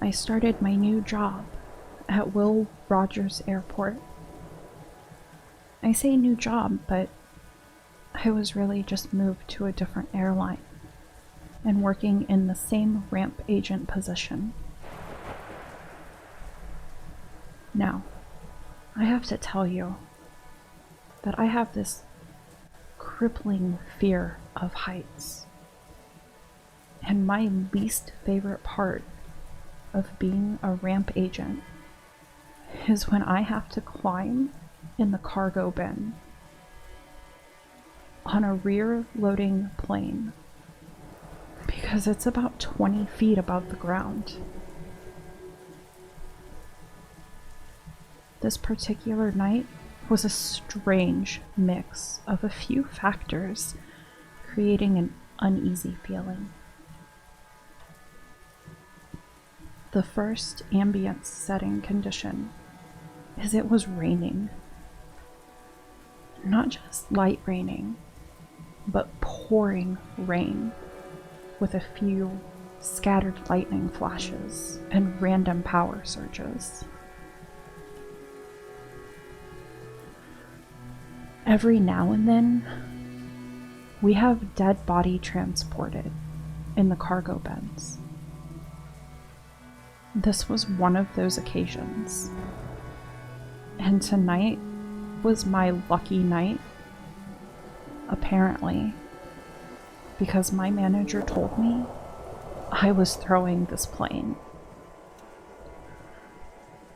I started my new job at Will Rogers Airport. I say new job, but I was really just moved to a different airline and working in the same ramp agent position. Now, I have to tell you that I have this crippling fear of heights. And my least favorite part of being a ramp agent is when I have to climb in the cargo bin on a rear-loading plane because it's about 20 feet above the ground. This particular night was a strange mix of a few factors creating an uneasy feeling. The first ambience setting condition is it was raining. Not just light raining, but pouring rain with a few scattered lightning flashes and random power surges. Every now and then, we have dead body transported in the cargo bins. This was one of those occasions. And tonight was my lucky night, apparently, because my manager told me I was throwing this plane.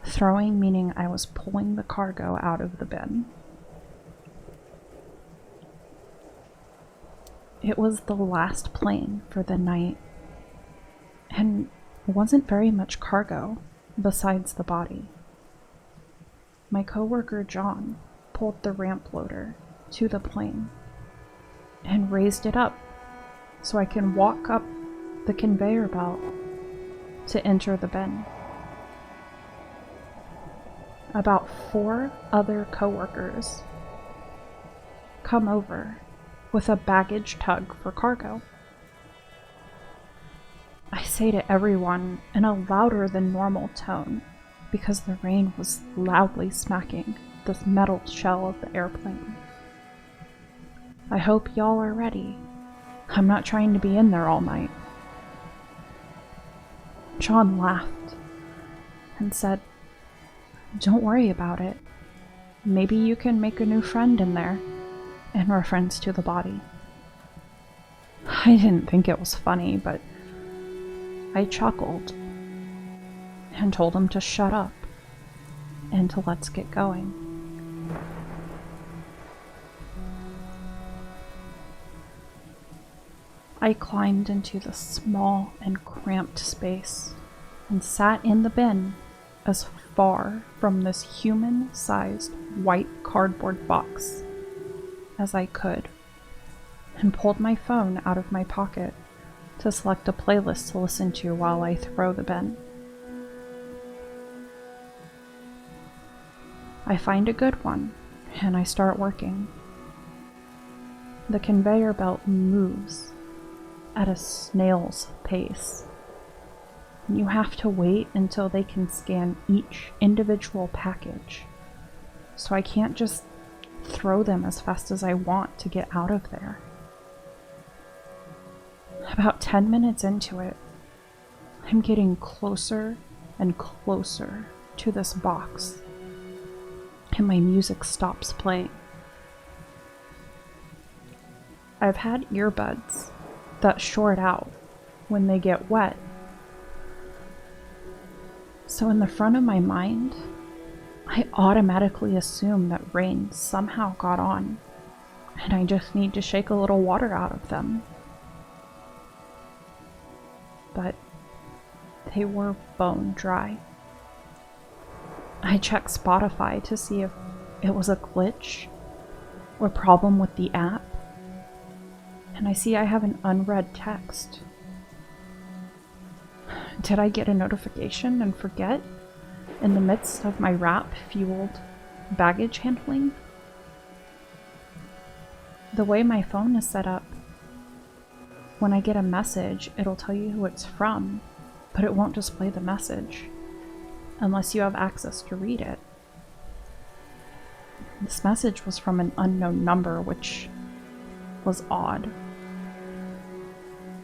Throwing meaning I was pulling the cargo out of the bin. It was the last plane for the night, and wasn't very much cargo besides the body. My coworker John pulled the ramp loader to the plane and raised it up so I can walk up the conveyor belt to enter the bin. About 4 other coworkers come over with a baggage tug for cargo. I say to everyone in a louder than normal tone because the rain was loudly smacking the metal shell of the airplane. I hope y'all are ready. I'm not trying to be in there all night. John laughed and said, "Don't worry about it. Maybe you can make a new friend in there," in reference to the body. I didn't think it was funny, but I chuckled and told him to shut up and to let's get going. I climbed into the small and cramped space and sat in the bin as far from this human-sized white cardboard box as I could, and pulled my phone out of my pocket to select a playlist to listen to while I throw the bin. I find a good one, and I start working. The conveyor belt moves at a snail's pace. You have to wait until they can scan each individual package, so I can't just throw them as fast as I want to get out of there. About 10 minutes into it, I'm getting closer and closer to this box, and my music stops playing. I've had earbuds that short out when they get wet, so in the front of my mind, I automatically assume that rain somehow got on, and I just need to shake a little water out of them. But they were bone dry. I checked Spotify to see if it was a glitch or problem with the app, and I see I have an unread text. Did I get a notification and forget in the midst of my rap-fueled baggage handling? The way my phone is set up, when I get a message, it'll tell you who it's from, but it won't display the message unless you have access to read it. This message was from an unknown number, which was odd.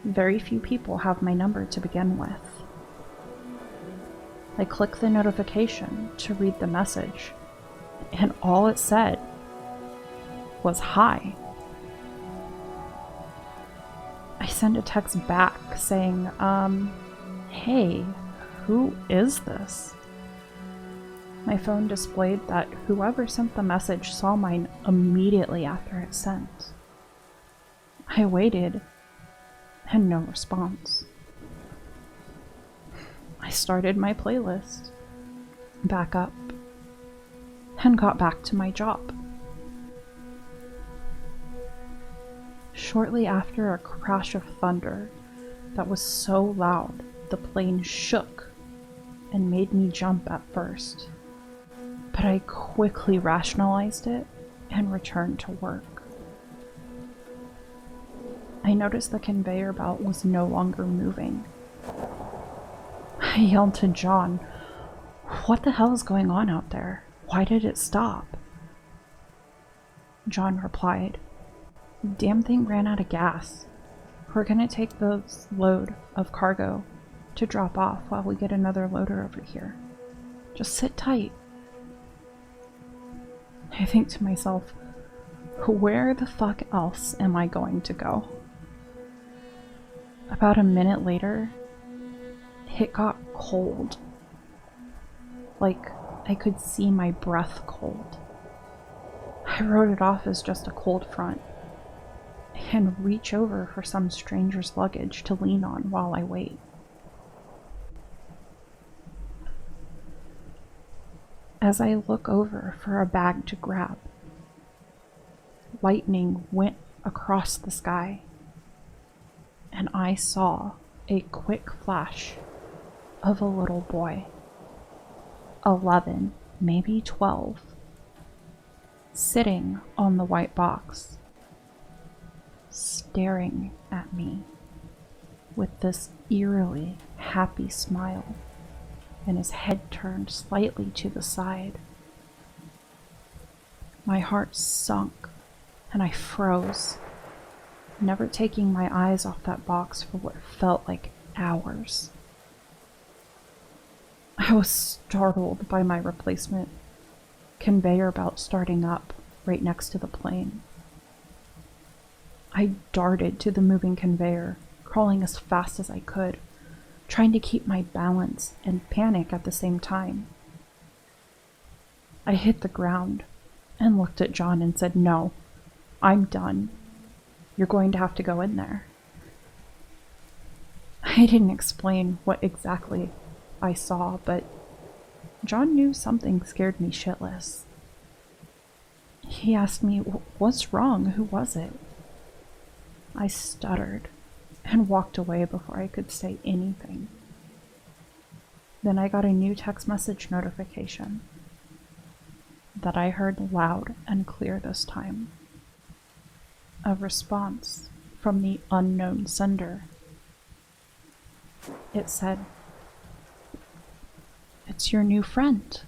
Very few people have my number to begin with. I clicked the notification to read the message, and all it said was hi. I sent a text back saying, hey, who is this? My phone displayed that whoever sent the message saw mine immediately after it sent. I waited, and no response. I started my playlist back up and got back to my job. Shortly after a crash of thunder that was so loud the plane shook and made me jump at first, but I quickly rationalized it and returned to work. I noticed the conveyor belt was no longer moving. I yelled to John, "What the hell is going on out there? Why did it stop?" John replied, "Damn thing ran out of gas. We're gonna take this load of cargo to drop off while we get another loader over here. Just sit tight." I think to myself, where the fuck else am I going to go? About a minute later, it got cold. Like I could see my breath cold. I wrote it off as just a cold front and reach over for some stranger's luggage to lean on while I wait. As I look over for a bag to grab, lightning went across the sky, and I saw a quick flash of a little boy, 11, maybe 12, sitting on the white box, staring at me with this eerily happy smile, and his head turned slightly to the side. My heart sunk and I froze, never taking my eyes off that box for what felt like hours. I was startled by my replacement conveyor belt starting up right next to the plane. I darted to the moving conveyor, crawling as fast as I could, trying to keep my balance and panic at the same time. I hit the ground and looked at John and said, "No, I'm done. You're going to have to go in there." I didn't explain what exactly I saw, but John knew something scared me shitless. He asked me, "What's wrong? Who was it?" I stuttered and walked away before I could say anything. Then I got a new text message notification that I heard loud and clear this time. A response from the unknown sender. It said, "It's your new friend."